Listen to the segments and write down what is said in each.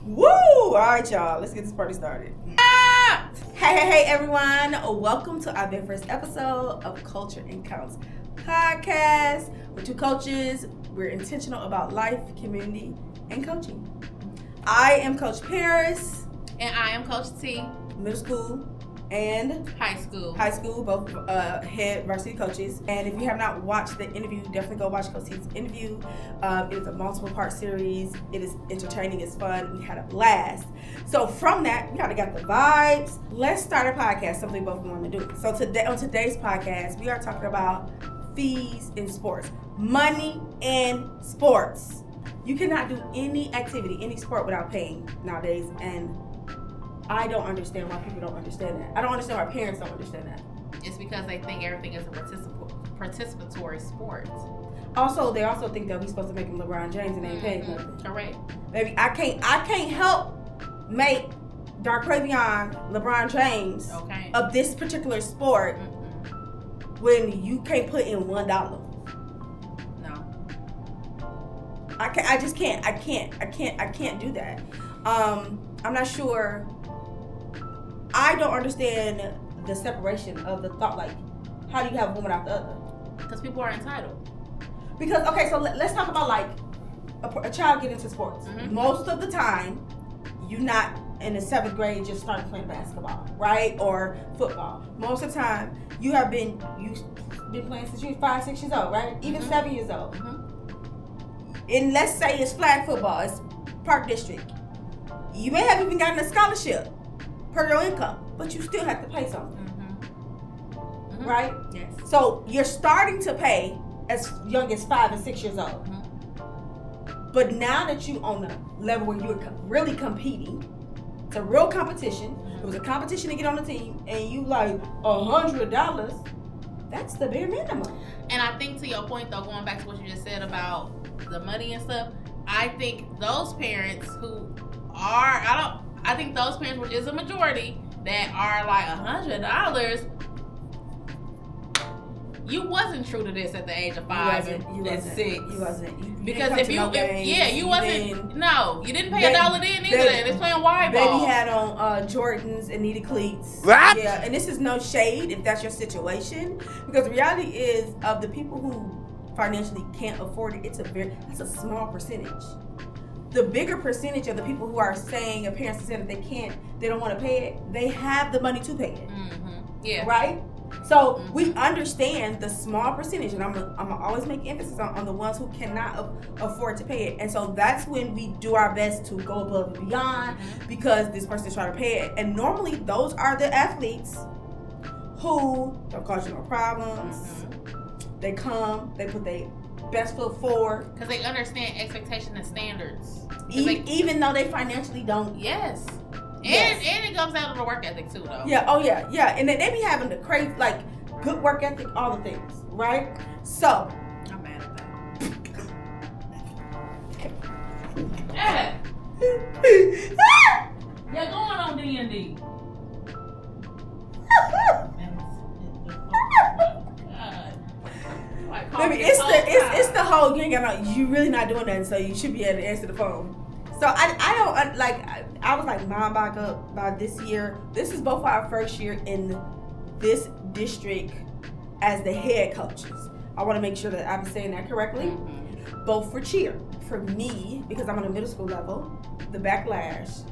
Woo! All right, y'all. Let's get this party started. Ah! Hey, everyone. Welcome to our very first episode of Culture and Counts podcast. We're two coaches. We're intentional about life, community, and coaching. I am Coach Paris. And I am Coach T. Middle school and high school, both head varsity coaches. And if you have not watched the interview, definitely go watch Coach T's interview. It is a multiple part series. It is entertaining. It's fun. We had a blast. So from that, we kind of got the vibes. Let's start a podcast, something we both want to do. So today, on today's podcast, we are talking about fees in sports, money in sports. You cannot do any activity, any sport without paying nowadays, and I don't understand why people don't understand that. I don't understand why parents don't understand that. It's because they think everything is a participatory sport. Also, they also think that we're supposed to make them LeBron James and they ain't paying nothing. Correct. Baby, I can't help make Darquavion LeBron James of this particular sport when you can't put in $1. No. I just can't. I can't do that. I'm not sure. I don't understand the separation of the thought. Like, how do you have one without the other? Because people are entitled. Because, okay, so let's talk about, like, a child getting into sports. Mm-hmm. Most of the time, you're not in the 7th grade just starting playing basketball, right? Or football. Most of the time, you've been playing since you were 5, 6 years old, right? Even 7 years old. Mm-hmm. And let's say it's flag football, it's Park District. You may have even gotten a scholarship per your income, but you still have to pay something. Mm-hmm. Right? Yes. So you're starting to pay as young as 5 and 6 years old. Mm-hmm. But now that you're on the level where you're really competing, it's a real competition. Mm-hmm. It was a competition to get on the team, and you like $100. That's the bare minimum. And I think to your point, though, going back to what you just said about the money and stuff, I think those parents who are, I think those parents, which is a majority, that are like $100, you wasn't true to this at the age of 5 and 6. You wasn't. Because if you didn't pay $1 then either. It's playing wide ball. Baby had on Jordans and needed cleats. What? Yeah, and this is no shade if that's your situation, because the reality is of the people who financially can't afford it, that's a small percentage. The bigger percentage of the people who are saying, or parents are saying that they don't want to pay it, they have the money to pay it. Mm-hmm. Yeah. Right? So we understand the small percentage, and I'm gonna always make emphasis on the ones who cannot afford to pay it. And so that's when we do our best to go above and beyond, because this person is trying to pay it. And normally those are the athletes who don't cause you no problems. Mm-hmm. They come, they put their best foot forward. Because they understand expectation and standards. Even though they financially don't. Yes. And it comes out of the work ethic too, though. Yeah, and they be having the crazy, like, good work ethic, all the things, right? So I'm mad at that. Yeah, going on D&D. Baby, it's the whole you really not doing nothing, so you should be able to answer the phone. So I was like, Mom, back up by this year. This is both our first year in this district as the head coaches. I want to make sure that I'm saying that correctly. Mm-hmm. Both for cheer. For me, because I'm on the middle school level, the backlash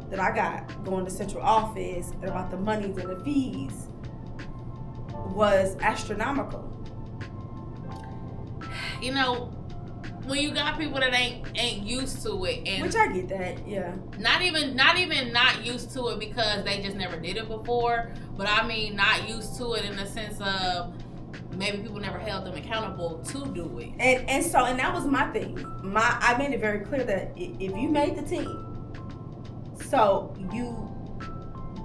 that I got going to central office and about the monies and the fees was astronomical. You know, when you got people that ain't used to it, and which I get that, yeah. Not even not used to it because they just never did it before, but I mean not used to it in the sense of maybe people never held them accountable to do it. And that was my thing. I made it very clear that if you made the team, so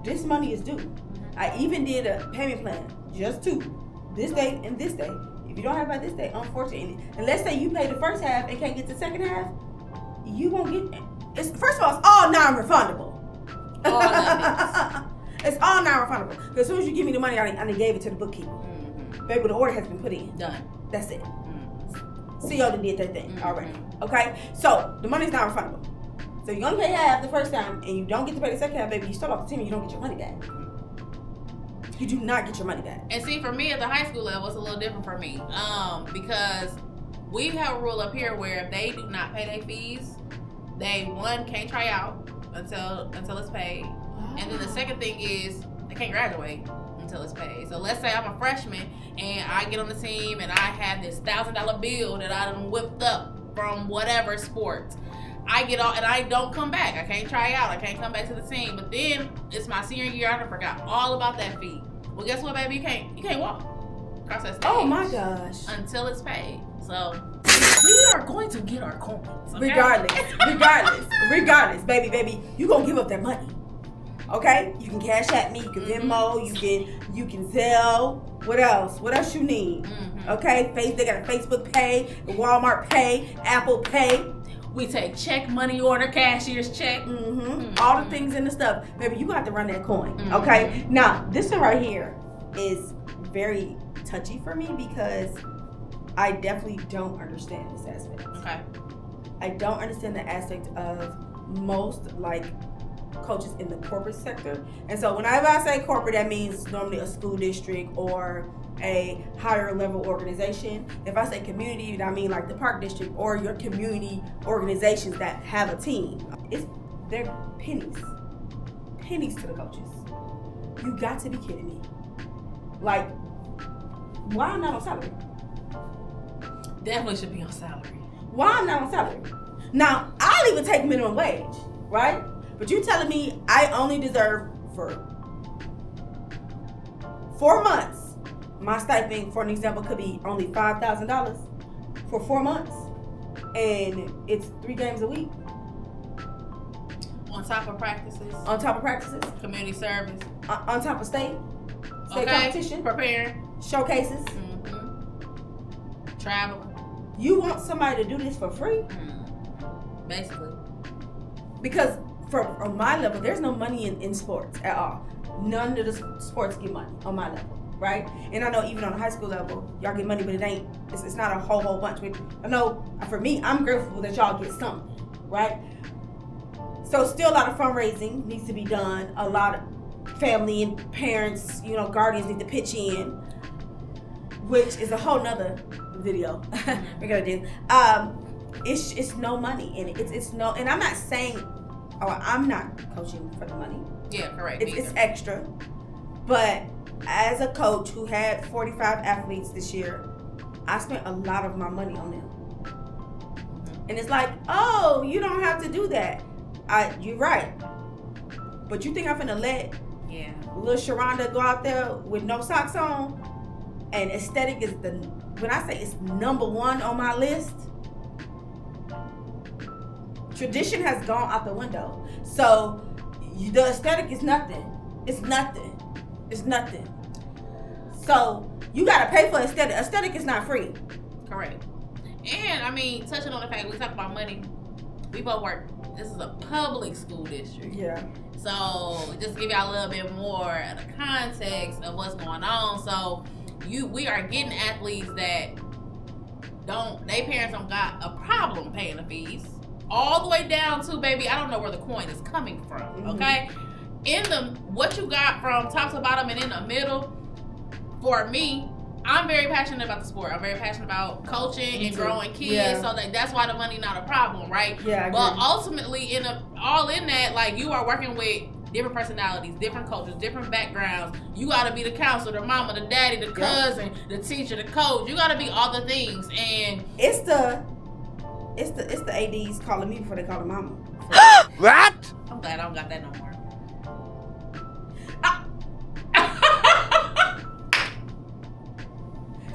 this money is due. I even did a payment plan, just to this day and this day. If you don't have it by this day, unfortunately, and let's say you pay the first half and can't get the second half, you won't get. First of all, it's all non-refundable. All of it. It's all non-refundable. Because as soon as you give me the money, I gave it to the bookkeeper. Mm-hmm. Baby, the order has been put in. Done. That's it. Mm-hmm. CO did that thing already. Okay? So the money's not refundable. So you only pay half the first time and you don't get to pay the second half, baby. You start off the team and you don't get your money back. You do not get your money back. And see, for me at the high school level, it's a little different for me. Because we have a rule up here where if they do not pay their fees, they can't try out until it's paid. And then the second thing is they can't graduate until it's paid. So let's say I'm a freshman and I get on the team and I have this $1,000 bill that I done whipped up from whatever sport. I get on and I don't come back. I can't try out. I can't come back to the team. But then it's my senior year. I done forgot all about that fee. Well, guess what, baby? You can't walk across that stage. Oh my gosh! Until it's paid. So we are going to get our coins. Okay? Regardless, baby, you gonna give up that money. Okay? You can cash at me. You can Venmo. You can Zelle. What else? What else you need? Okay? They got a Facebook Pay, a Walmart Pay, Apple Pay. We take check, money order, cashier's check. All the things and the stuff. Baby, you got to run that coin. Okay? Now, this one right here is very touchy for me because I definitely don't understand this aspect. Okay. I don't understand the aspect of most, coaches in the corporate sector. And so whenever I say corporate, that means normally a school district or a higher level organization. If I say community, I mean like the park district or your community organizations that have a team. They're pennies to the coaches. You got to be kidding me. Like, why I'm not on salary? Definitely should be on salary. Why I'm not on salary? Now, I'll even take minimum wage, right? But you telling me I only deserve for 4 months. My stipend, for an example, could be only $5,000 for 4 months, and it's 3 games a week. On top of practices. Community service. On top of state competition. Preparing. Showcases. Travel. You want somebody to do this for free? Basically. Because on my level, there's no money in sports at all. None of the sports get money on my level. Right? And I know even on the high school level, y'all get money, but it's not a whole bunch. I know for me, I'm grateful that y'all get something, right? So still a lot of fundraising needs to be done. A lot of family and parents, guardians need to pitch in, which is a whole nother video we're gonna do. It's no money in it. It's no, and I'm not saying, I'm not coaching for the money. Yeah, correct. It's extra, but as a coach who had 45 athletes this year, I spent a lot of my money on them. And it's like, oh, you don't have to do that. You're right. But you think I'm finna let little Sharonda go out there with no socks on? And aesthetic is when I say it's number 1 on my list, tradition has gone out the window. So the aesthetic is nothing. It's nothing. So you gotta pay for aesthetic. Aesthetic is not free. Correct. And I mean, touching on the fact we talk about money, we both work. This is a public school district. Yeah. So just to give y'all a little bit more of the context of what's going on. So we are getting athletes that their parents don't got a problem paying the fees. All the way down to, baby, I don't know where the coin is coming from. Okay? What you got from top to bottom and in the middle, for me, I'm very passionate about the sport. I'm very passionate about coaching and growing kids. So that's why the money not a problem, right? Yeah. But ultimately, all in that, you are working with different personalities, different cultures, different backgrounds. You got to be the counselor, the mama, the daddy, the cousin, the teacher, the coach. You got to be all the things. And it's the ADs calling me before they call the mama. What? I'm glad I don't got that no more.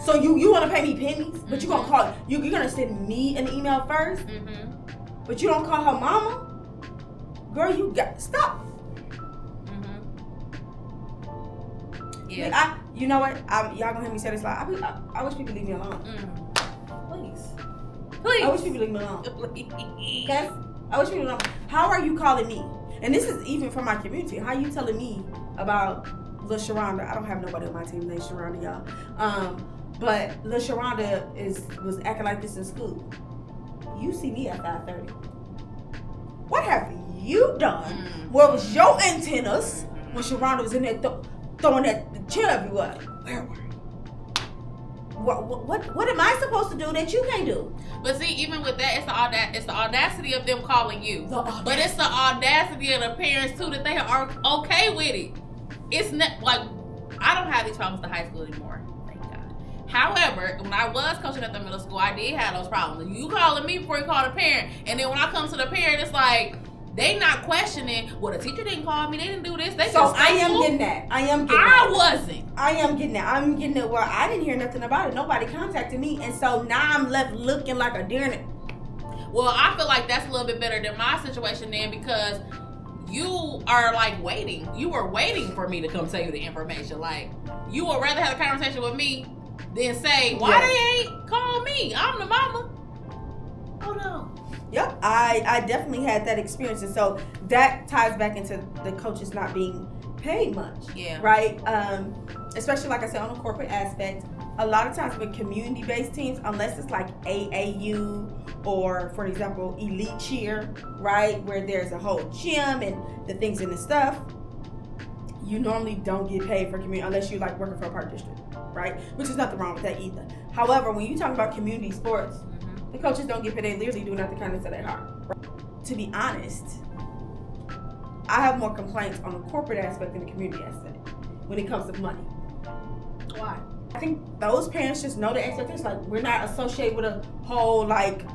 So you want to pay me pennies, but you gonna call you're gonna send me an email first, but you don't call her mama. Girl, you got stop. Yeah. You know what? Y'all gonna hear me say this I wish people leave me alone. Please. I wish people leave me alone. Okay? I wish people alone. How are you calling me? And this is even from my community. How are you telling me about Lil Sharonda? I don't have nobody on my team named Sharonda, y'all. But Lil Sharonda was acting like this in school. you see me at 5:30. What have you done? Where was your antennas when Sharonda was in there throwing that chin up you up? Where were you? What am I supposed to do that you can't do? But see, even with that, it's the audacity of them calling you. But it's the audacity of the parents too that they are okay with it. It's not like I don't have these problems in high school anymore. Thank God. However, when I was coaching at the middle school, I did have those problems. You calling me before you call the parent, and then when I come to the parent, it's like they not questioning. Well, the teacher didn't call me. They didn't do this. They so just I am getting that. I wasn't. I am getting that. I'm getting it. Well, I didn't hear nothing about it. Nobody contacted me, and so now I'm left looking like a deer. Well, I feel like that's a little bit better than my situation then, because you are like waiting. You were waiting for me to come tell you the information. Like, you would rather have a conversation with me than say, why they ain't call me? I'm the mama. Oh no. Yep, I definitely had that experience, and so that ties back into the coaches not being paid much. Yeah. Right. Especially like I said on the corporate aspect, a lot of times with community-based teams, unless it's like AAU or, for example, elite cheer, right, where there's a whole gym and the things and the stuff, you normally don't get paid for community unless you're like working for a park district, right? Which is nothing wrong with that either. However, when you talk about community sports, the coaches don't get paid. They literally do nothing kind of to their heart. Right? To be honest, I have more complaints on the corporate aspect than the community aspect when it comes to money. Why? I think those parents just know the expectations. Like, we're not associated with a whole like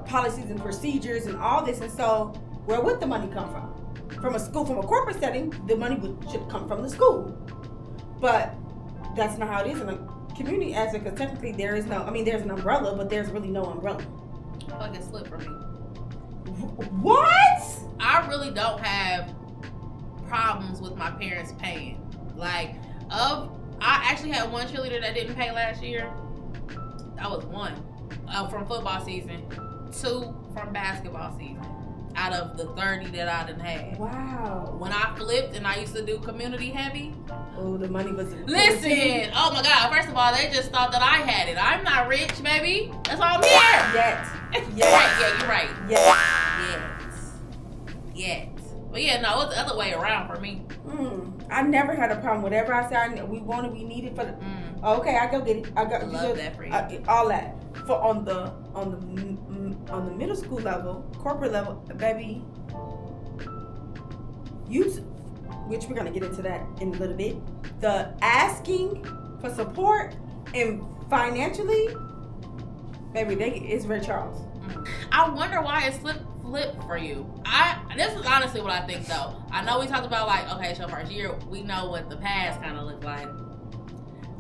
policies and procedures and all this, and so where would the money come from? From a school, from a corporate setting, the money should come from the school. But that's not how it is in a community aspect, because technically there's an umbrella, but there's really no umbrella. I feel like it slipped from me. What? I really don't have problems with my parents paying. Like, I actually had one cheerleader that didn't pay last year. That was one from football season, 2 from basketball season, out of the 30 that I done had. Wow. When I flipped and I used to do community heavy. Oh, the money was... Listen, oh my God, first of all, they just thought that I had it. I'm not rich, baby. That's all I'm here. Yet. Yeah, you're right. Yet. But yeah, no, it's the other way around for me. I never had a problem. Whatever I said we wanted, we needed for the... Okay, I go get it. I love that for you. All that. For on the middle school level, corporate level, baby, which we're gonna get into that in a little bit. The asking for support and financially, baby, it's Ray Charles. I wonder why it's flipped for you. This is honestly what I think though. I know we talked about like, okay, it's your first year. We know what the past kind of looked like,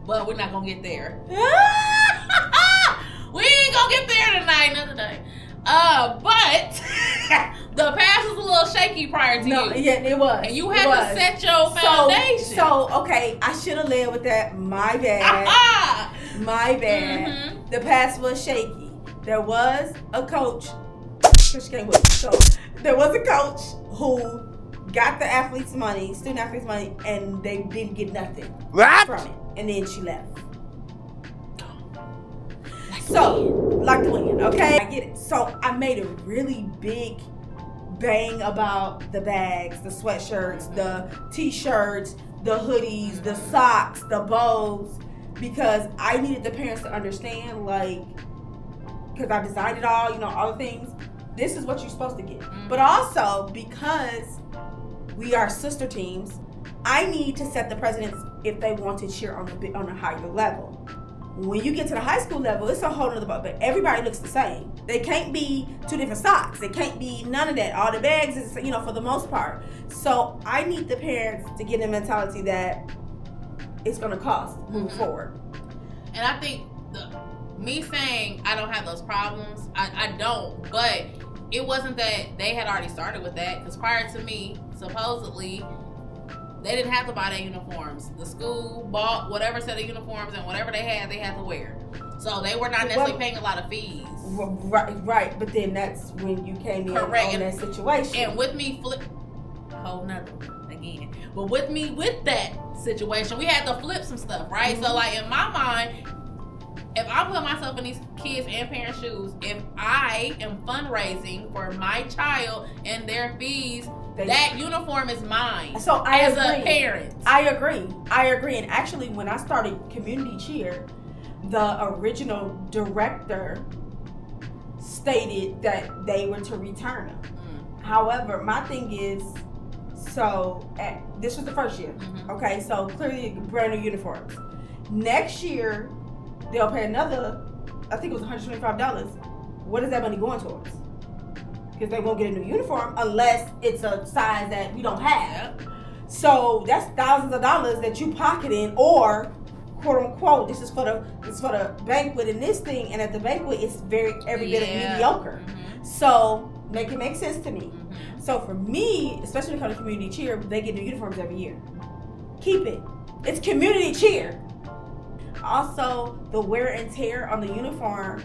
but we're not gonna get there. We ain't gonna get there tonight, another day. But the past was a little shaky prior to you. Yeah, it was. And you had to set your foundation. So okay, I should have led with that. My bad. My bad. Mm-hmm. The past was shaky. There was a coach. So there was a coach who got the student athletes money, and they didn't get nothing from it. And then she left. Like the wind, okay? I get it. So I made a really big bang about the bags, the sweatshirts, the t-shirts, the hoodies, the socks, the bows, because I needed the parents to understand, like, because I designed it all, all the things. This is what you're supposed to get. But also, because we are sister teams, I need to set the precedence if they want to cheer on a higher level. When you get to the high school level, it's a whole other boat, but everybody looks the same. They can't be 2 different socks. It can't be none of that. All the bags is, for the most part. So I need the parents to get a mentality that it's going to cost moving forward. And I think me saying I don't have those problems, I don't, but it wasn't that they had already started with that, because prior to me, supposedly, they didn't have to buy their uniforms. The school bought whatever set of uniforms, and whatever they had to wear. So they were not necessarily paying a lot of fees. Right. But then that's when you came in on that situation. And with me, whole nother again. But with that situation, we had to flip some stuff, right? Mm-hmm. So like in my mind, if I put myself in these kids and parents' shoes, if I am fundraising for my child and their fees, that uniform is mine. So I as agree. A parent. I agree. And actually, when I started community cheer, the original director stated that they were to return them. However, my thing is, this was the first year. Okay, so clearly brand new uniforms. Next year, they'll pay another, I think it was $125. What is that money going towards? Because they won't get a new uniform unless it's a size that we don't have. Yep. So that's thousands of dollars that you pocketing, or quote unquote, this is for the banquet and this thing, and at the banquet it's every bit of mediocre. So make it make sense to me. So for me, especially when it comes to community cheer, they get new uniforms every year. Keep it. It's community cheer. Also, the wear and tear on the uniform.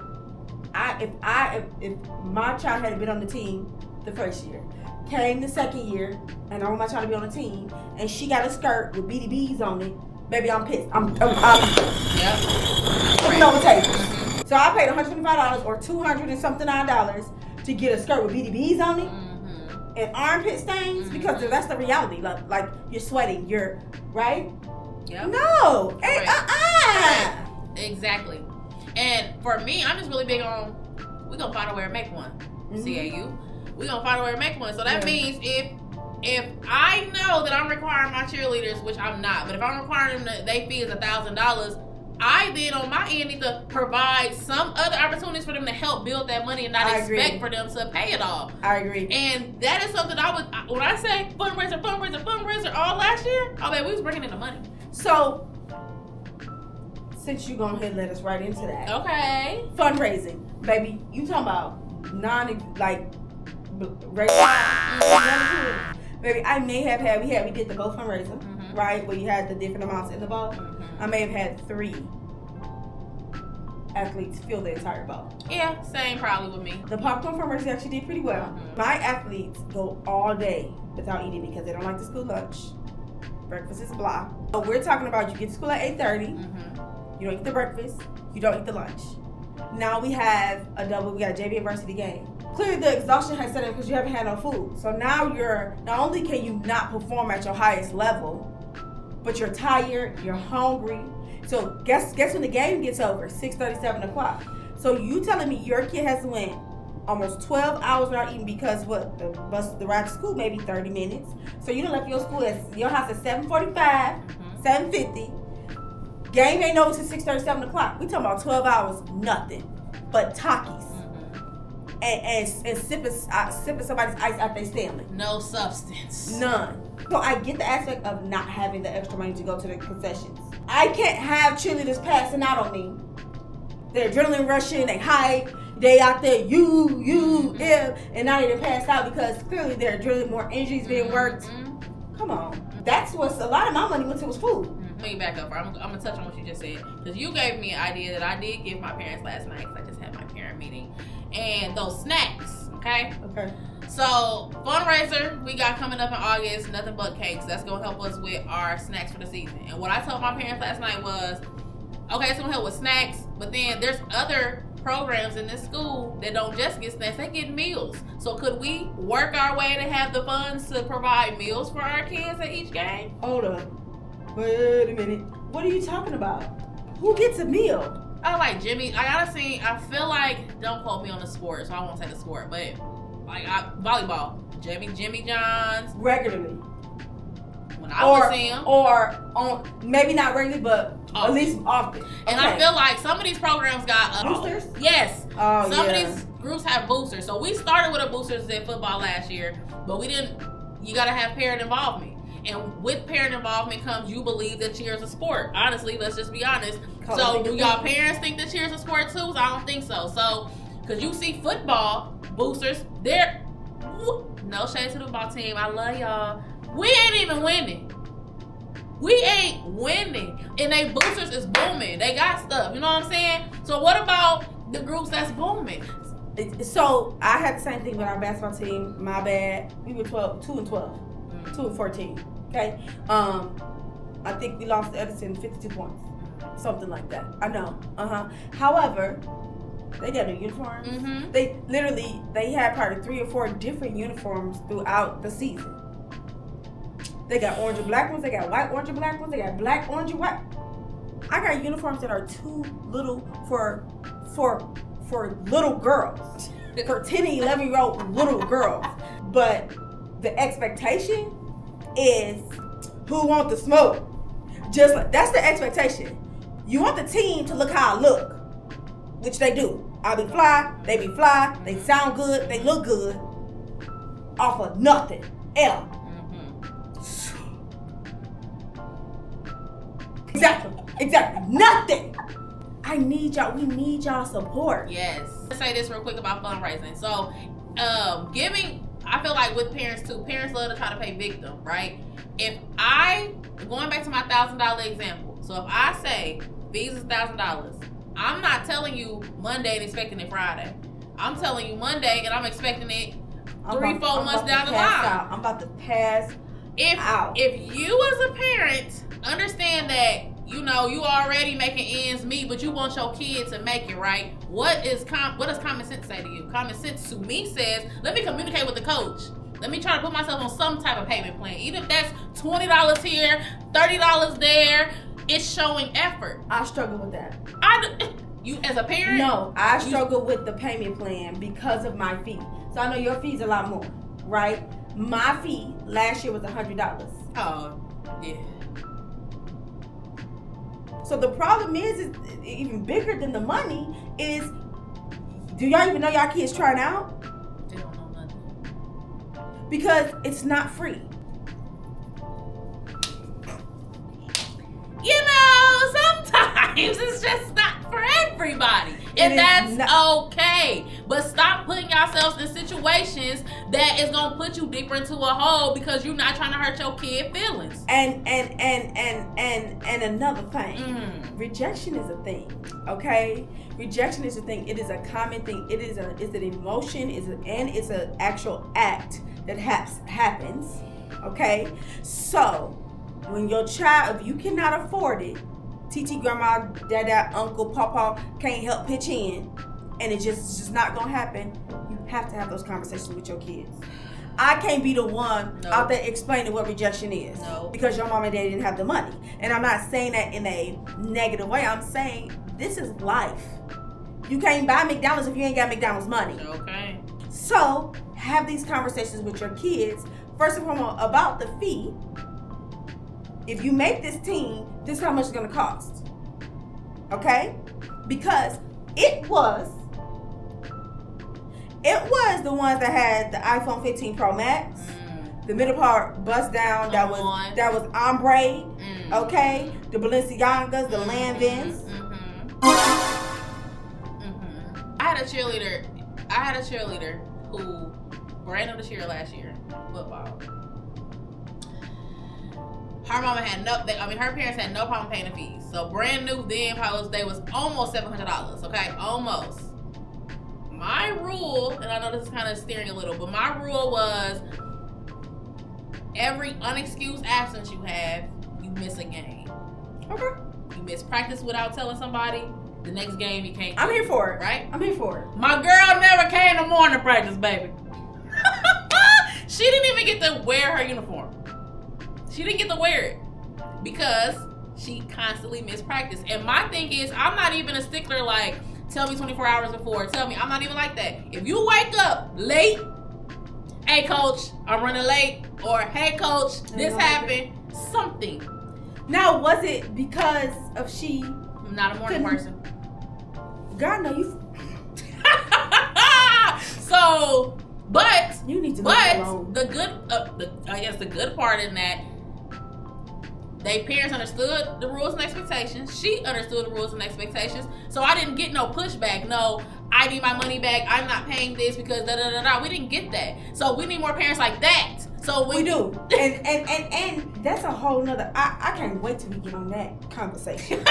If my child had been on the team the first year, came the second year, and I want my child to be on the team, and she got a skirt with BDBs on it, baby, I'm pissed. I'm over tables. So I paid $125 or $200 and something $9 to get a skirt with BDBs on it and armpit stains, because that's the reality. Like you're sweating, you're right. Yep. No. Exactly. And for me, I'm just really big on, we're going to find a way to make one. CAU. We're going to find a way to make one. So that means if I know that I'm requiring my cheerleaders, which I'm not, but if I'm requiring them that they fee is $1,000, I then on my end need to provide some other opportunities for them to help build that money and not expect for them to pay it all. I agree. And that is something when I say fundraiser all last year, oh man, we was bringing in the money. So, since you go ahead and let us right into that. Okay. Fundraising. Baby, you talking about Baby, I may have had, we did the Go fundraiser, right? Where you had the different amounts in the bowl. I may have had 3 athletes fill the entire bowl. Yeah, same probably with me. The popcorn fundraiser actually did pretty well. My athletes go all day without eating because they don't like the school lunch. Breakfast is blah. So we're talking about you get to school at 8:30. You don't eat the breakfast. You don't eat the lunch. Now we have we got a JV and varsity game. Clearly the exhaustion has set in because you haven't had no food. So now not only can you not perform at your highest level, but you're tired, you're hungry. So guess when the game gets over? 6:30, 7 o'clock. So you telling me your kid has went almost 12 hours without eating because the ride to school maybe 30 minutes. So you done left your house at 7:45, 7:50. Game ain't over till 6:30, 7 o'clock. We talking about 12 hours, nothing but Takis. And sipping somebody's ice out their Stanley. No substance. None. So I get the aspect of not having the extra money to go to the concessions. I can't have cheerleaders passing out on me. They're adrenaline rushing, they hype, they out there, and now they done passed out because clearly they're adrenaline, more injuries being worked. Come on. That's what a lot of my money went to was food. Let me back up. I'm going to touch on what you just said. Because you gave me an idea that I did give my parents last night because I just had my parent meeting. And those snacks, okay? Okay. So, fundraiser we got coming up in August, nothing but cakes. That's going to help us with our snacks for the season. And what I told my parents last night was, okay, it's going to help with snacks, but then there's other programs in this school that don't just get snacks, they get meals. So could we work our way to have the funds to provide meals for our kids at each game? Hold on. Wait a minute. What are you talking about? Who gets a meal? I like Jimmy. I feel like, don't quote me on the sport, so I won't say the sport, but like volleyball. Jimmy John's. Regularly. When I would see him. Or on, maybe not regularly, but often. At least often. And I feel like some of these programs got boosters? Yes. Oh, some of these groups have boosters. So we started with a boosters in football last year, but you gotta have parent involvement. And with parent involvement comes you believe that cheer is a sport. Honestly, let's just be honest. So do y'all parents think that cheer is a sport too? I don't think so. So, because you see football boosters, no shade to the football team. I love y'all. We ain't even winning. And they boosters is booming. They got stuff. You know what I'm saying? So what about the groups that's booming? So I had the same thing with our basketball team. My bad. We were 2 and 12. 2 and 14. Okay. I think we lost to Edison 52 points. something like that. I know. However, they got new uniforms. Mm-hmm. They had probably 3 or 4 different uniforms throughout the season. They got orange and black ones. They got white, orange, and black ones. They got black, orange, and white. I got uniforms that are too little for little girls, for 10 and 11-year-old little girls. But the expectation is who want the smoke. Just like that's the expectation. You want the team to look how I look, which they do. I be fly, they be fly, they sound good, they look good, off of nothing else. Exactly. Nothing. We need y'all support. Yes. Let's say this real quick about fundraising. So, giving, I feel like with parents too, parents love to try to play victim, right? Going back to my $1,000 example. So if I say fees is $1,000, I'm not telling you Monday and expecting it Friday. I'm telling you Monday and I'm expecting it 3-4 months down the line. I'm about to pass out. If you as a parent understand that, you already making ends meet, but you want your kid to make it, right? What does common sense say to you? Common sense to me says, let me communicate with the coach. Let me try to put myself on some type of payment plan. Even if that's $20 here, $30 there, it's showing effort. I struggle with that. You as a parent? No, I struggle with the payment plan because of my fee. So I know your fee's a lot more, right? My fee last year was $100. Oh, yeah. So the problem is even bigger than the money is, do y'all even know y'all kids trying out? They don't know nothing. Because it's not free. Sometimes it's just not for everybody. And that's okay. But stop putting yourselves in situations that is gonna put you deeper into a hole because you're not trying to hurt your kid feelings. And another thing. Rejection is a thing. Okay? Rejection is a thing. It is a common thing. It's an emotion, and it's an actual act that happens. Okay? So when your child, if you cannot afford it, TT, grandma, dada, uncle, papa can't help pitch in, and it's just not gonna happen, you have to have those conversations with your kids. I can't be the one out there explaining what rejection is because your mom and daddy didn't have the money. And I'm not saying that in a negative way. I'm saying this is life. You can't buy McDonald's if you ain't got McDonald's money. Okay. So have these conversations with your kids. First and foremost, about the fee. If you make this team, this is how much it's going to cost. Okay? Because it was the ones that had the iPhone 15 Pro Max. The middle part bust down. That was ombre. Okay? The Balenciagas, the Lanvins. I had a cheerleader who ran on the cheer last year, football. Her mama her parents had no problem paying the fees. So brand new then, they was almost $700, okay? Almost. My rule, and I know this is kind of steering a little, but my rule was every unexcused absence you have, you miss a game. Okay. You miss practice without telling somebody, the next game you can't. I'm here for it. Right? I'm here for it. My girl never came to morning practice, baby. She didn't even get to wear her uniform. She didn't get to wear it because she constantly missed practice. And my thing is, I'm not even a stickler like, tell me 24 hours before. I'm not even like that. If you wake up late, hey coach, I'm running late, or hey coach, this happened, something. Now, was it because of she? I'm not a morning person. God, no, you. So, but you need to. The good part in that, they parents understood the rules and expectations. She understood the rules and expectations. So I didn't get no pushback. No, I need my money back. I'm not paying this because da da da da. We didn't get that. So we need more parents like that. So we do. and that's a whole nother. I can't wait till we get on that conversation.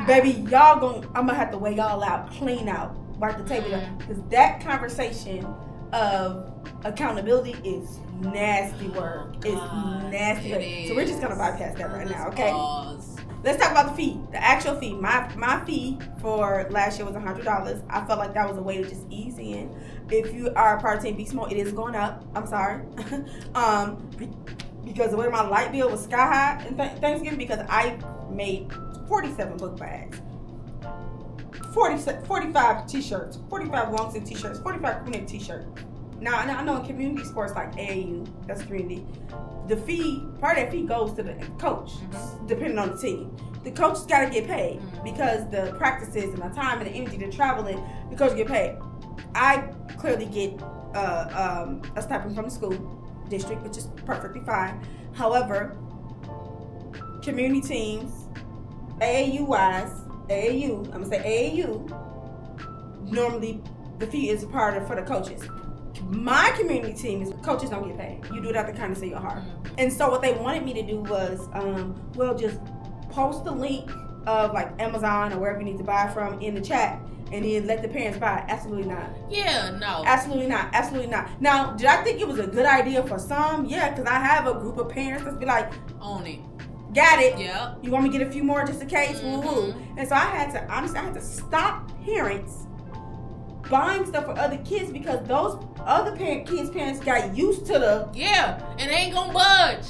Baby, I'm gonna have to weigh y'all out, clean out, wipe the table down, because that conversation of accountability is nasty work. It's nasty. So we're just gonna bypass that right now, okay? let's talk about the fee. The actual fee. My fee for last year was $100. I felt like that was a way to just ease in. If you are a part of Team Beast Mode, it is going up. I'm sorry. Because the way my light bill was sky high in Thanksgiving, because I made 47 book bags, 45 t-shirts, 45 long sleeve t-shirts, 45 community t-shirts. Now I know in community sports like AAU, that's community, the fee, part of that fee goes to the coach, depending on the team. The coach's got to get paid because the practices and the time and the energy, the traveling, the coach get paid. I clearly get a stipend from the school district, which is perfectly fine. However, community teams, AAU, I'm gonna say AAU, normally the fee is a part of for the coaches. My community team is coaches don't get paid. You do it out the kindness of your heart. And so what they wanted me to do was, just post the link of like Amazon or wherever you need to buy from in the chat, and then let the parents buy it. Absolutely not. Yeah, no. Absolutely not. Absolutely not. Now, did I think it was a good idea for some? Yeah, because I have a group of parents that's be like, own it. Got it. Yeah. You want me to get a few more just in case? Woo-hoo. And so I had to stop parents buying stuff for other kids because those other kids' parents got used to the... Yeah, and they ain't gonna budge.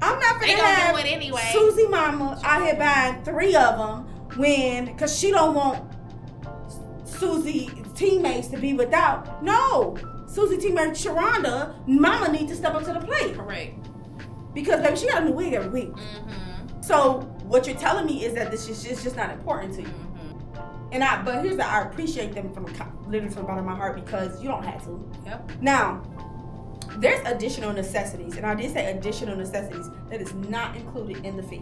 I'm not gonna have do it anyway. Susie mama out here buying 3 of them because she don't want Susie teammates to be without. No, Susie teammate Sharonda, mama needs to step up to the plate. Correct. Because baby, she got a new wig every week. So what you're telling me is that this is just not important to you. But here's I appreciate them literally from the bottom of my heart because you don't have to. Yep. Now, there's additional necessities, and I did say additional necessities that is not included in the fee.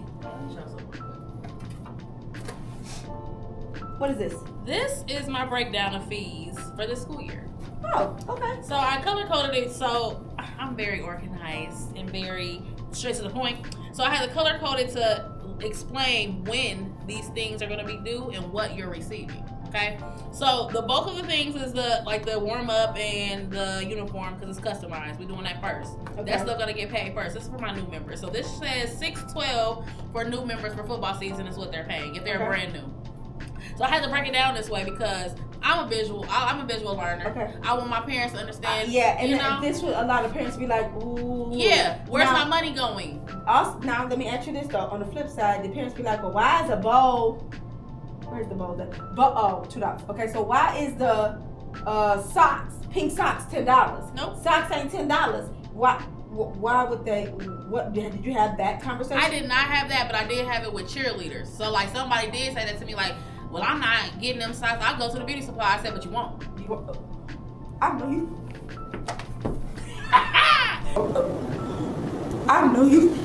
What is this? This is my breakdown of fees for this school year. Oh, okay. So I color-coded it, so I'm very organized and very straight to the point. So I had to color-code it to explain when these things are going to be due and what you're receiving. Okay, so the bulk of the things is the warm up and the uniform because it's customized. We're doing that first. Okay. That's still gonna get paid first. This is for my new members. So this says $612 for new members for football season is what they're paying if they're brand new. So I had to break it down this way because I'm a visual learner. Okay. I want my parents to understand. This would a lot of parents be like, ooh. Yeah, where's my money going? Also, now let me answer this though. On the flip side, the parents be like, well, why is a bowl? Where's the bowl? $2. Okay, so why is the socks, pink socks, $10? Nope. Socks ain't $10. Why would they? What did you have that conversation? I did not have that, but I did have it with cheerleaders. So like somebody did say that to me, like, well, I'm not getting them socks. I'll go to the beauty supply. I said, but you won't. I know you. I know you.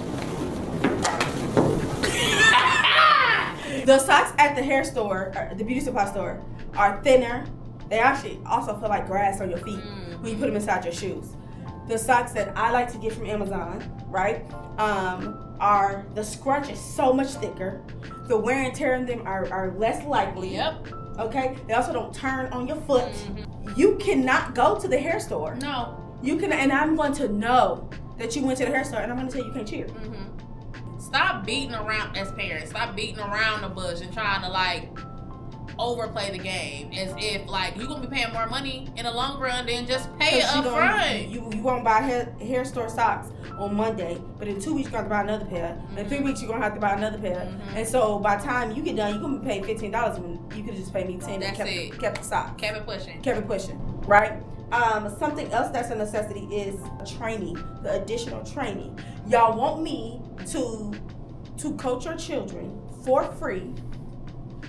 The socks at the hair store, the beauty supply store, are thinner. They actually also feel like grass on your feet when you put them inside your shoes. The socks that I like to get from Amazon, right, are the scrunch is so much thicker. The wear and tear in them are less likely. Yep. Okay. They also don't turn on your foot. You cannot go to the hair store. No. You can, and I'm going to know that you went to the hair store, and I'm going to tell you can't cheer. Stop beating around as parents. Stop beating around the bush and trying to like overplay the game as if like you're gonna be paying more money in the long run than just pay it up front. You won't buy hair store socks on Monday, but in 2 weeks you're gonna have to buy another pair. In 3 weeks you're gonna have to buy another pair. And so by the time you get done, you're gonna be paid $15 when you could just pay me $10 and kept the sock. Kept it pushing. Kept it pushing. Right? Something else that's a necessity is training, the additional training. Y'all want me to coach your children for free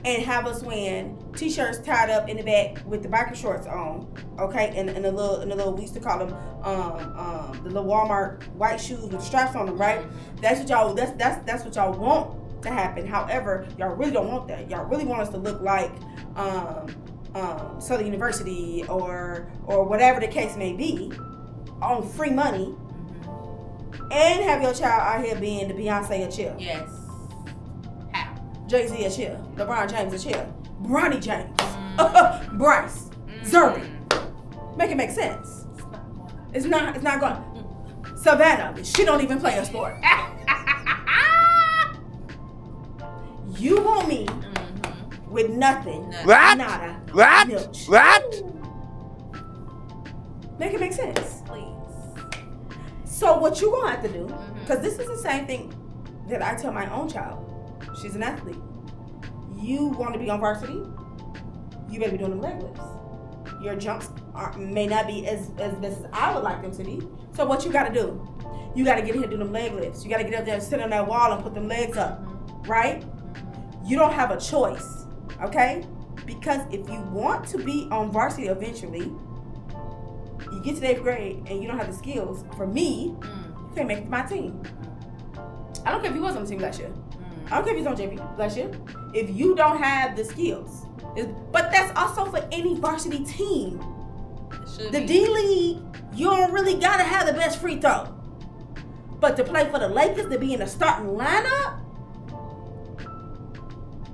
and have us wearing t-shirts tied up in the back with the biker shorts on, okay, and the little we used to call them the little Walmart white shoes with the straps on them, right? That's what y'all want to happen. However, y'all really don't want that. Y'all really want us to look like Southern University or whatever the case may be on free money. And have your child out here being the Beyonce of chill. Yes. How? Jay-Z of chill. LeBron James of chill. Bronny James. Bryce. Zuri. Make it make sense. It's not going. Savannah, she don't even play a sport. You want me with nothing. What? Nada. What? Nilch. What? Make it make sense. Please. So what you gonna have to do, because this is the same thing that I tell my own child. She's an athlete. You want to be on varsity, you better be doing them leg lifts. Your jumps may not be as best as I would like them to be. So what you got to do? You got to get in here and do them leg lifts. You got to get up there and sit on that wall and put them legs up, right? You don't have a choice, okay? Because if you want to be on varsity eventually, you get to the 8th grade and you don't have the skills. For me, you can't make it to my team. I don't care if you was on the team last year. I don't care if you was on JV last year. If you don't have the skills. But that's also for any varsity team. The D-League, you don't really got to have the best free throw. But to play for the Lakers, to be in the starting lineup,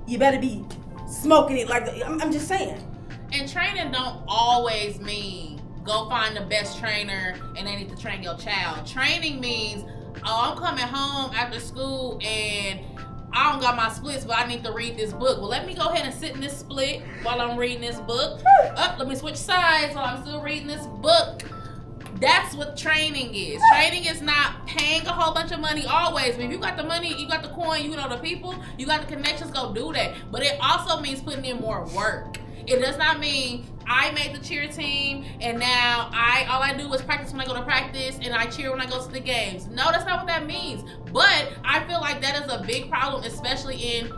you better be smoking it like I'm just saying. And training don't always mean go find the best trainer and they need to train your child. Training means, I'm coming home after school and I don't got my splits, but I need to read this book. Well, let me go ahead and sit in this split while I'm reading this book. Let me switch sides while I'm still reading this book. That's what training is. Training is not paying a whole bunch of money always. I mean, if you got the money, you got the coin, you know the people, you got the connections, go do that. But it also means putting in more work. It does not mean I made the cheer team and now all I do is practice when I go to practice and I cheer when I go to the games. No, that's not what that means. But I feel like that is a big problem, especially in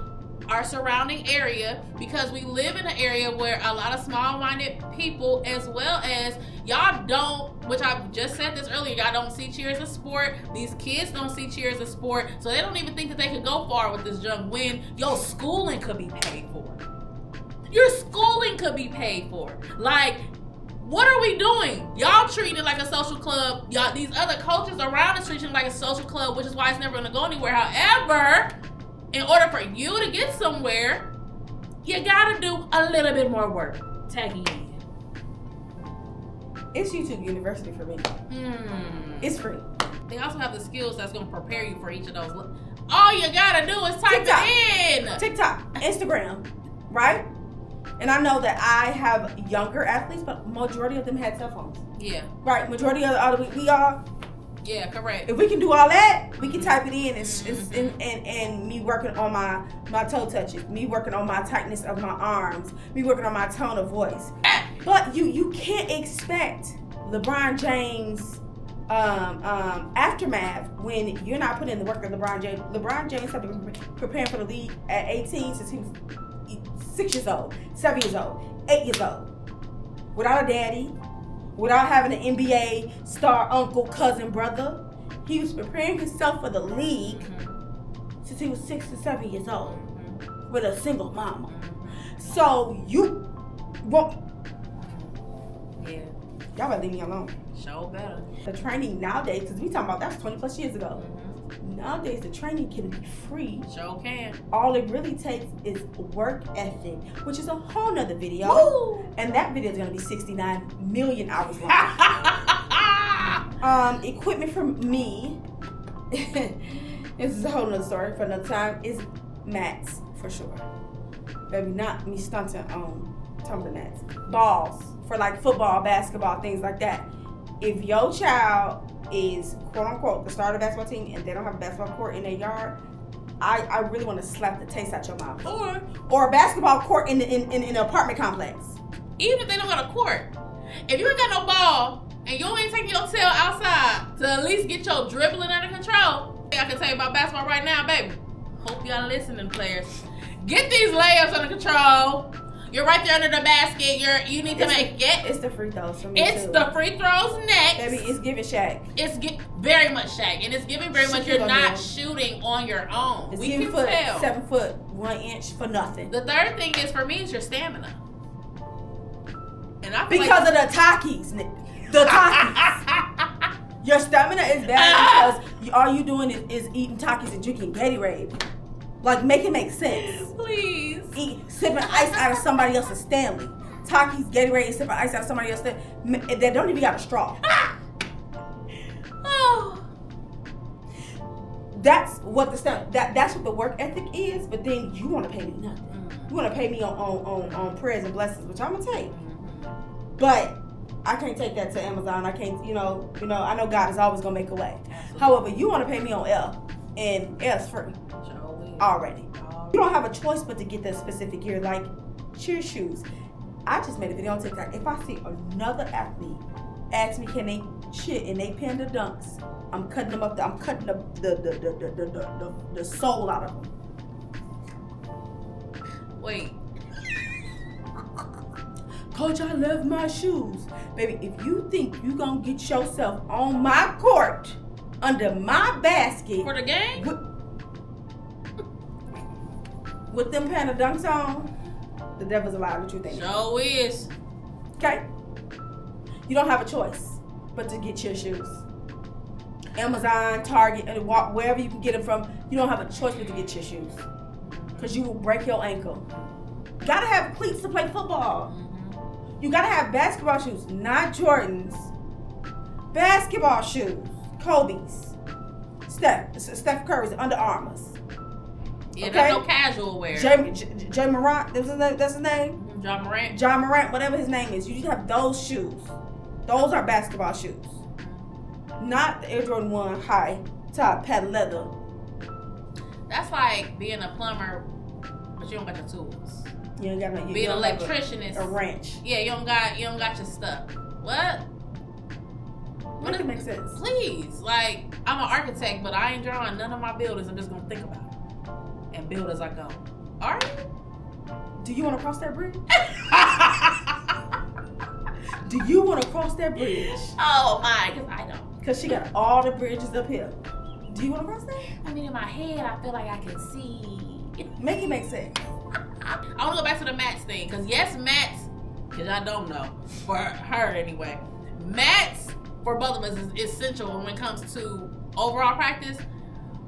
our surrounding area, because we live in an area where a lot of small-minded people, as well as y'all don't, which I just said this earlier, y'all don't see cheer as a sport. These kids don't see cheer as a sport, so they don't even think that they could go far with this junk when your schooling could be paid for. Your schooling could be paid for. Like, what are we doing? Y'all treating it like a social club. Y'all, these other coaches around us treating it like a social club, which is why it's never going to go anywhere. However, in order for you to get somewhere, you got to do a little bit more work. Tagging in. It's YouTube University for me. It's free. They also have the skills that's going to prepare you for each of those. All you got to do is type TikTok. it in. TikTok, Instagram, right? And I know that I have younger athletes, but majority of them had cell phones. Yeah. Right. Majority of we all. Yeah, correct. If we can do all that, we can type it in and me working on my toe touches, me working on my tightness of my arms, me working on my tone of voice. But you can't expect LeBron James aftermath when you're not putting in the work that LeBron James. LeBron James have been preparing for the league at 18 since he was 6 years old, 7 years old, 8 years old, without a daddy, without having an NBA star uncle, cousin, brother. He was preparing himself for the league since he was 6 to 7 years old with a single mama. So you won't. Yeah. Y'all better leave me alone. Show better. The training nowadays, because we talking about that's 20 plus years ago. Nowadays, the training can be free. Sure can. All it really takes is work ethic, which is a whole nother video. Woo! And that video is going to be 69 million hours long. Equipment for me, this is a whole nother story for another time, is mats, for sure. Baby, not me stunting on tumbling mats. Balls for like football, basketball, things like that. If your child is quote unquote the starter basketball team and they don't have a basketball court in their yard, I really want to slap the taste out your mouth. Or a basketball court in an apartment complex. Even if they don't got a court, if you ain't got no ball and you ain't taking your tail outside to at least get your dribbling under control, I can tell you about basketball right now, baby. Hope y'all listening, players. Get these layups under control. You're right there under the basket. You need to make it. It's the free throws for me It's too. the free throws next. Baby, it's giving Shaq. It's very much Shaq, and it's giving very much you're not shooting on your own. It's we giving can tell. 7 foot 1 inch for nothing. The third thing is for me is your stamina. And I feel because of the Takis, the Takis. Your stamina is bad because all you doing is eating Takis and drinking Gatorade. Like, make it make sense. Please. Sipping ice out of somebody else's Stanley. Takis, Gatorade, and sipping ice out of somebody else's Stanley. They don't even got a straw. Oh. That's what that's what the work ethic is. But then you want to pay me nothing. You want to pay me on prayers and blessings, which I'm gonna take. But I can't take that to Amazon. I can't, I know God is always gonna make a way. Absolutely. However, you want to pay me on L, and L's free already. You don't have a choice but to get that specific gear, like cheer shoes. I just made a video on TikTok. If I see another athlete ask me, can they cheer and they panda dunks, I'm cutting them up. I'm cutting the soul out of them. Wait. Coach, I love my shoes. Baby, if you think you gonna get yourself on my court, under my basket. For the game? With them panda dunks on, the devil's alive. What you think? So is. Okay? You don't have a choice but to get your shoes. Amazon, Target, and wherever you can get them from, you don't have a choice but to get your shoes. Because you will break your ankle. You gotta have cleats to play football. You gotta have basketball shoes, not Jordans. Basketball shoes, Kobe's, Steph Curry's, Under Armour's. Yeah, okay? That's no casual wear. Jay Morant, that's his name? John Morant. John Morant, whatever his name is. You just have those shoes. Those are basketball shoes. Not the Air Jordan 1 high top patent leather. That's like being a plumber, but you don't got the tools. You ain't got no. Being an electrician is a wrench. Yeah, you don't got your stuff. What? Make it make sense. Please, like I'm an architect, but I ain't drawing none of my buildings. I'm just gonna think about it and build as I go. All right. Do you want to cross that bridge? Do you want to cross that bridge? Oh my, because I don't. Because she got all the bridges up here. Do you want to cross that? I mean, in my head, I feel like I can see. Make it make sense. I want to go back to the mats thing. Because yes, mats, because I don't know, for her anyway, mats for both of us is essential when it comes to overall practice.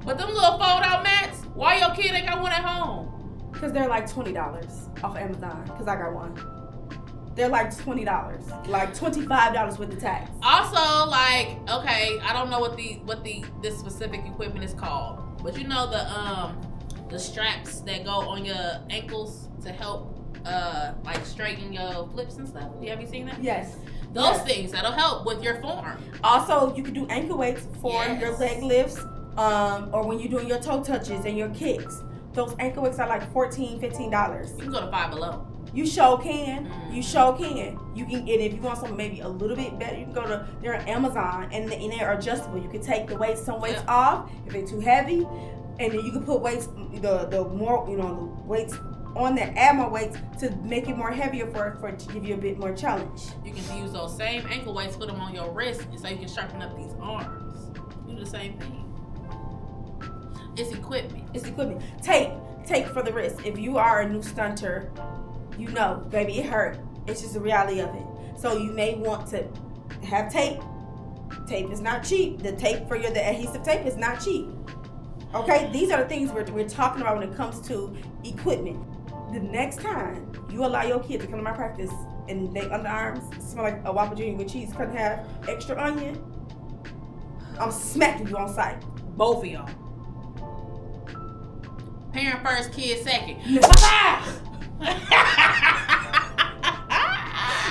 But them little fold-out mats, why your kid ain't got one at home? Because they're like $20 off Amazon. Because I got one. They're like $20, like $25 with the tax. Also, like, okay, I don't know what this specific equipment is called, but you know the straps that go on your ankles to help like straighten your flips and stuff. Have you seen that? Yes. Those things that'll help with your form. Also, you can do ankle weights for your leg lifts, or when you're doing your toe touches and your kicks. Those ankle weights are like $14, $15. You can go to Five Below. You sure can. You sure can. You can, and if you want something maybe a little bit better, you can go to their Amazon, and they're adjustable. You can take the weights, some weights off if they're too heavy, and then you can put weights, the more the weights on there, add more weights to make it more heavier for to give you a bit more challenge. You can use those same ankle weights, put them on your wrist, so you can sharpen up these arms. Do the same thing. It's equipment. It's equipment. Tape for the wrist. If you are a new stunter, you know, baby, it hurt. It's just the reality of it. So you may want to have tape. Tape is not cheap. The adhesive tape is not cheap. Okay, these are the things we're talking about when it comes to equipment. The next time you allow your kid to come to my practice and they underarms smell like a Whopper Jr. with cheese, cut in half, extra onion, I'm smacking you on sight. Both of y'all. Parent first, kid second.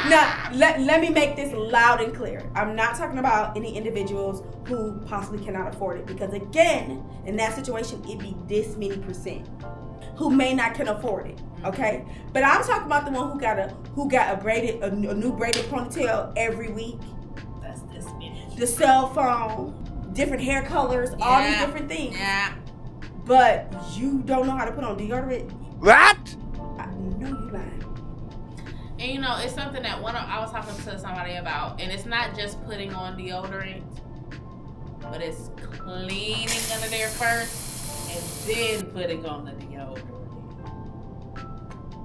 Now, let me make this loud and clear. I'm not talking about any individuals who possibly cannot afford it, because again, in that situation, it'd be this many percent who may not can afford it. Okay, but I'm talking about the one who got a new braided ponytail every week. That's this many. The cell phone, different hair colors, all these different things. Yeah. But you don't know how to put on deodorant. What? I know you lying. And you know, it's something that I was talking to somebody about, and it's not just putting on deodorant, but it's cleaning under there first and then putting on the deodorant.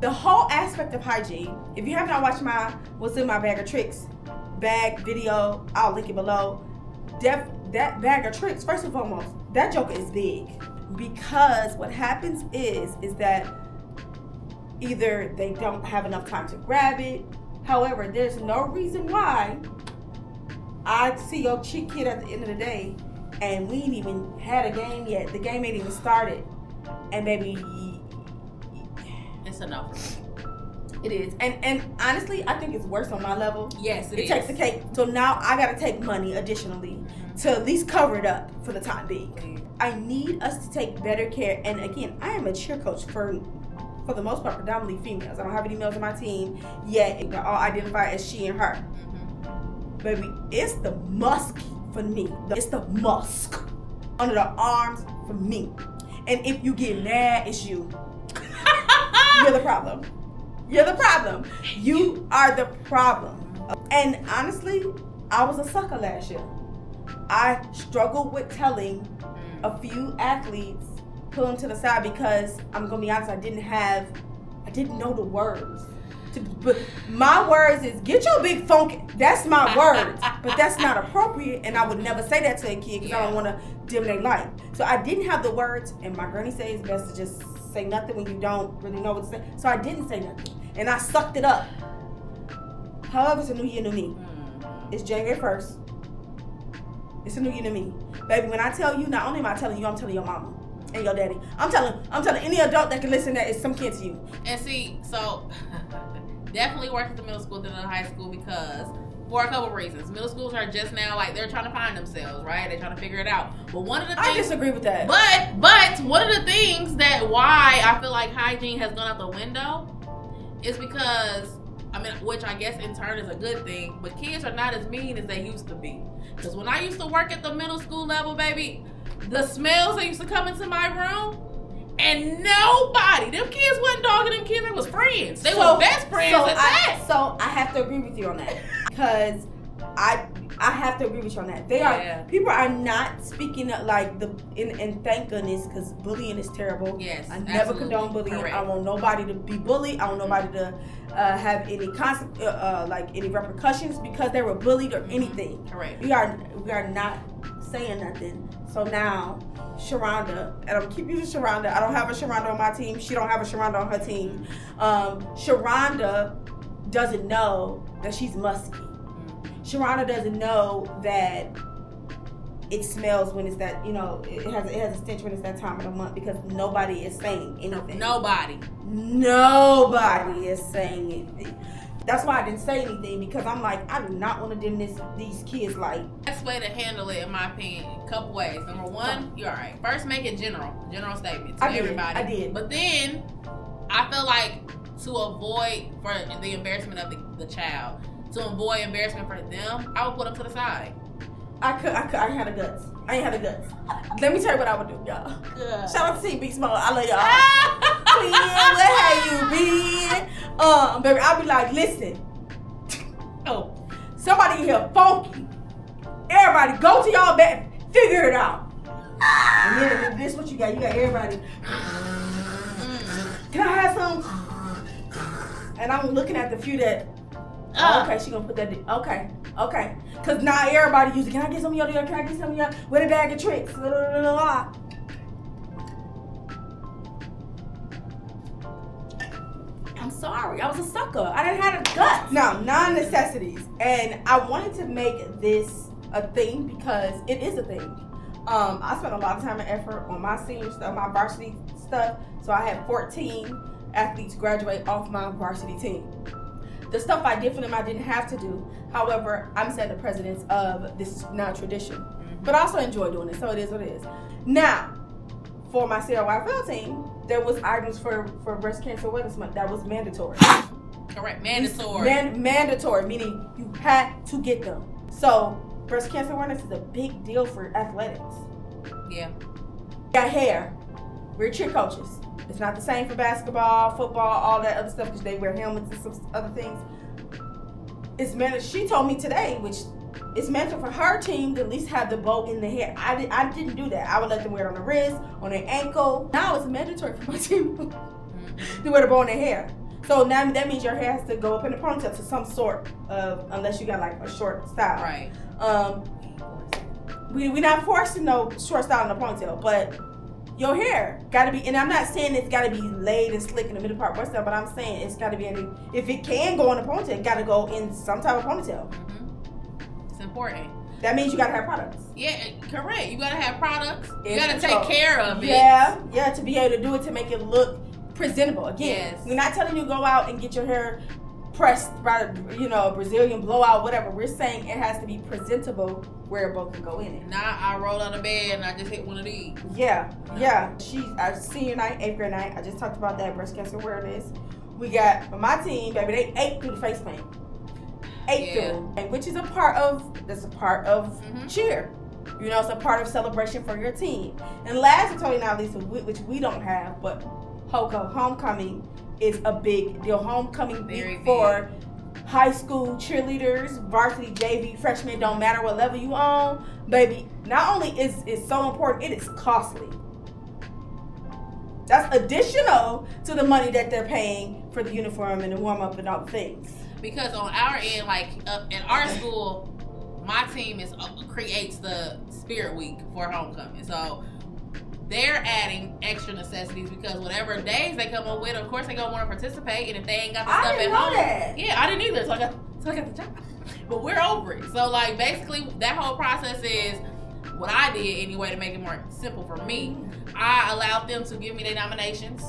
The whole aspect of hygiene, if you have not watched my What's in My Bag of Tricks video, I'll link it below. That bag of tricks, first and foremost, that joker is big. Because what happens is that either they don't have enough time to grab it. However, there's no reason why I see your cheap kid at the end of the day and we ain't even had a game yet. The game ain't even started, and baby, it's enough for me. It is, and honestly, I think it's worse on my level. Yes, it takes the cake. So now I gotta take money additionally to at least cover it up for the time being. I need us to take better care. And again, I am a cheer coach for the most part, predominantly females. I don't have any males on my team yet. They're all identified as she and her. Baby, it's the musk for me. It's the musk under the arms for me. And if you get mad, it's you. You're the problem. You're the problem. You are the problem. And honestly, I was a sucker last year. I struggled with telling a few athletes, pull them to the side, because I'm gonna be honest, I didn't know the words. But my words is, get your big funk. That's my words, but that's not appropriate, and I would never say that to a kid because I don't want to dim their light. So I didn't have the words, and my granny says it's best to just say nothing when you don't really know what to say. So I didn't say nothing, and I sucked it up. However, it's a new year, new me. It's January 1st. It's a new year, new me. Baby, when I tell you, not only am I telling you, I'm telling your mama and your daddy. I'm telling any adult that can listen that is some kid to you. And see, so definitely work at the middle school than the high school, because for a couple of reasons. Middle schools are just now, like, they're trying to find themselves, right? They're trying to figure it out. But one of the things, I disagree with that. But one of the things that why I feel like hygiene has gone out the window is because, I mean, which I guess in turn is a good thing, but kids are not as mean as they used to be. Because when I used to work at the middle school level, baby, the smells that used to come into my room, and nobody, them kids wasn't dogging them kids, they was friends. They were best friends at that. So I have to agree with you on that. Because I have to agree with you on that. People are not speaking up like and thank goodness, because bullying is terrible. Yes, I never condone bullying. Correct. I want nobody to be bullied. I want nobody to have any any repercussions because they were bullied or anything. Correct. We are not saying nothing. So now, Sharonda, and I'm keep using Sharonda. I don't have a Sharonda on my team. She don't have a Sharonda on her team. Sharonda doesn't know that she's musky. Sharonda doesn't know that it smells when it's that, it has a stench when it's that time of the month, because nobody is saying anything. Nobody is saying anything. That's why I didn't say anything, because I'm like, I do not want to dim these kids' light. Best way to handle it, in my opinion, a couple ways. Number one, you're all right. First, make it general statements to everybody. I did. But then, I feel like to avoid for the embarrassment of the child, to avoid embarrassment for them, I would put them to the side. I ain't had the guts. Let me tell you what I would do, y'all. Shout out to Team Big Smoke. I love y'all. Where have you been? Baby, I'll be like, listen. Somebody here funky. Everybody go to y'all bed. Figure it out. And then this what you got. You got everybody. Can I have some? And I'm looking at the few that, okay, she gonna put that in. Okay. Cause now everybody using, can I get some of your, can I get some of your, with a bag of tricks? I'm sorry, I was a sucker. I didn't have the guts. Now, non-necessities. And I wanted to make this a thing because it is a thing. I spent a lot of time and effort on my senior stuff, my varsity stuff. So I had 14 athletes graduate off my varsity team. The stuff I did for them, I didn't have to do. However, I'm setting the precedence of this is now tradition. But I also enjoy doing it, so it is what it is. Now, for my CRYFL team, there was items for Breast Cancer Awareness Month that was mandatory. Correct, mandatory. Mandatory, meaning you had to get them. So, breast cancer awareness is a big deal for athletics. Yeah. Got hair. We're cheer coaches. It's not the same for basketball, football, all that other stuff, because they wear helmets and some other things. It's mandatory. She told me today, which it's mandatory for her team to at least have the bow in the hair. I didn't do that. I would let them wear it on the wrist, on their ankle. Now it's mandatory for my team to wear the bow in their hair. So now that means your hair has to go up in a ponytail to some sort of, unless you got like a short style. Right. We're not forcing no short style in a ponytail, but your hair gotta be, and I'm not saying it's gotta be laid and slick in the middle part breast style, but I'm saying it's gotta be if it can go in a ponytail, it gotta go in some type of ponytail. important. That means you gotta have products. Yeah, correct. You gotta have products. You It's gotta control. take care of it. Yeah, to be able to do it, to make it look presentable. Again, Yes. we're not telling you to go out and get your hair pressed by, a Brazilian blowout, whatever. We're saying it has to be presentable, wearable, can go in it. Now I roll on the bed and I just hit one of these. Yeah. She's senior night, 8th grade night. I just talked about that, breast cancer awareness. We got my team, baby. They ate through the face paint. Through, and which is a part of cheer. It's a part of celebration for your team. And last but totally not least, which we don't have, but homecoming is a big deal. Homecoming Very for high school cheerleaders, varsity, JV, freshmen, don't matter what level you on, baby. Not only is it so important, it is costly. That's additional to the money that they're paying for the uniform and the warm up and all the things. Because on our end, like in our school, my team creates the Spirit Week for homecoming. So they're adding extra necessities because whatever days they come up with, of course they gonna want to participate. And if they ain't got the stuff at home, yeah, I didn't either. So I got the job. But we're over it. So like basically that whole process is what I did anyway to make it more simple for me. I allowed them to give me their nominations.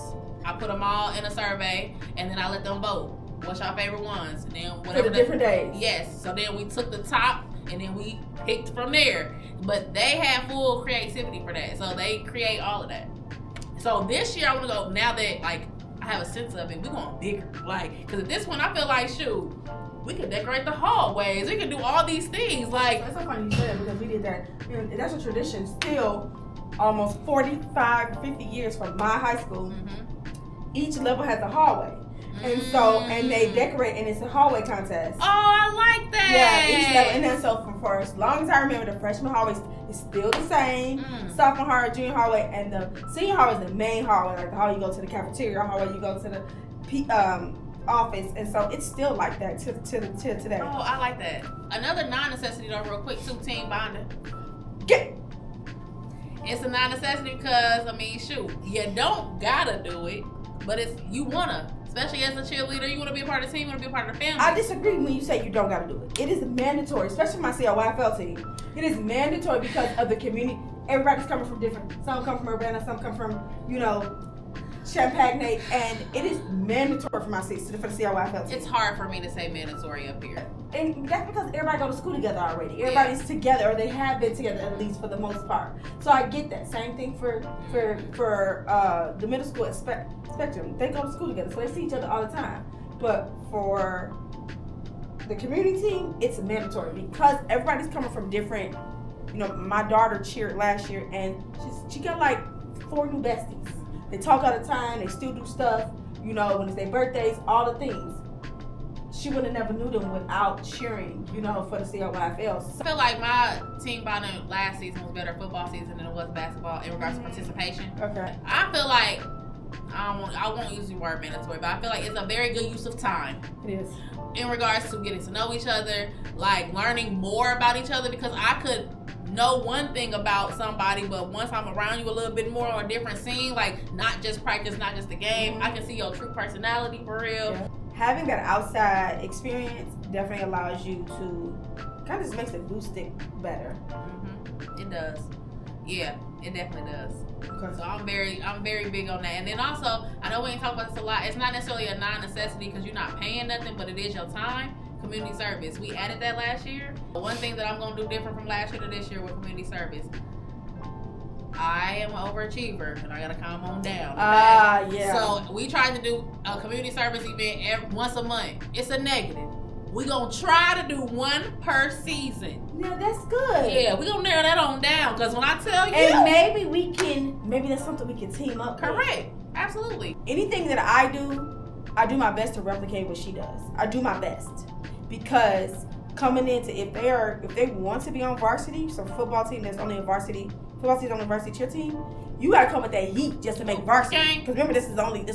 I put them all in a survey, and then I let them vote. What's your favorite ones? And then whatever. For the different days. Yes. So then we took the top, and then we picked from there. But they have full creativity for that, so they create all of that. So this year I want to go. Now that like I have a sense of it, we're going bigger. Like, because at this point I feel like shoot, we can decorate the hallways. We can do all these things. Like, that's so funny you said because we did that. That's a tradition still. Almost 45, 50 years from my high school. Each level has a hallway. And so, and they decorate, and it's a hallway contest. Oh, I like that. Yeah, each level. And then so for as long as I remember, the freshman hallway is still the same. Sophomore hallway, junior hallway, and the senior hallway is the main hallway. Like the hall you go to the cafeteria, hallway you go to the office. And so it's still like that to today. Oh, I like that. Another non-necessity though, real quick, too, team bonding. It's a non-necessity because, I mean, shoot, you don't gotta do it, but it's you wanna. Especially as a cheerleader, you want to be a part of the team, you want to be a part of the family. I disagree when you say you don't got to do it. It is mandatory, especially my CLYFL team. It is mandatory because of the community. Everybody's coming from different. Some come from Urbana, some come from, Champagnat, and it is mandatory for my for the CLYFL team. It's hard for me to say mandatory up here. And that's because everybody go to school together already. Everybody's together, or they have been together at least for the most part. So I get that. Same thing for the middle school spectrum. They go to school together, so they see each other all the time. But for the community team, it's mandatory because everybody's coming from different. My daughter cheered last year, and she got like 4 new besties. They talk all the time. They still do stuff. When it's their birthdays, all the things. She would have never knew them without cheering, for the CLYFL. I feel like my team bonding last season was better football season than it was basketball in regards to participation. Okay. I feel like I won't use the word mandatory, but I feel like it's a very good use of time. It is. In regards to getting to know each other, like learning more about each other, because I could know one thing about somebody, but once I'm around you a little bit more on a different scene, like not just practice, not just the game, I can see your true personality for real. Yeah. Having that outside experience definitely allows you to kind of just makes the glue stick better. It does. Yeah, it definitely does. Okay. So I'm very big on that. And then also, I know we ain't talking about this a lot. It's not necessarily a non-necessity because you're not paying nothing, but it is your time. Community service. We added that last year. One thing that I'm gonna do different from last year to this year with community service. I am an overachiever and I gotta calm on down. Okay? Yeah. So we tried to do a community service event once a month. It's a negative. We gonna try to do one per season. Yeah, that's good. Yeah, we gonna narrow that on down because when I tell you, and maybe that's something we can team up. Correct. Absolutely. Anything that I do my best to replicate what she does. I do my best because coming into if they want to be on varsity, so football team that's only a varsity. Football team on the varsity cheer team, you gotta come with that heat just to make varsity. Because remember, this is the only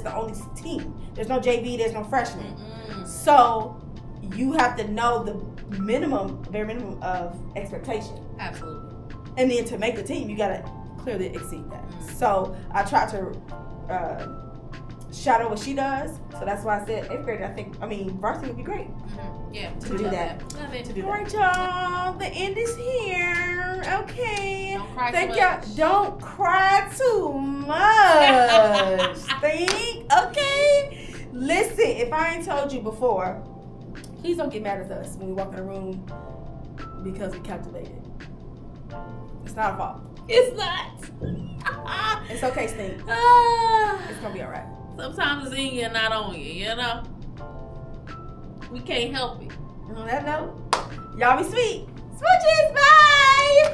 team. There's no JV, there's no freshman. So you have to know the bare minimum of expectation. Absolutely. And then to make the team, you gotta clearly exceed that. So I try to shadow what she does. So that's why I said 8th grade. Varsity would be great. Yeah, to do that. Love it. All right, y'all. The end is here. Okay. Don't cry Thank too y'all. much. Don't cry too much. Think. Okay. Listen, if I ain't told you before, please don't get mad at us when we walk in a room because we captivated. It's not our fault. It's not. It's okay, Stink. It's gonna be all right. Sometimes it's in you and not on you, you know? We can't help it. On that note, y'all be sweet. Smooches, bye!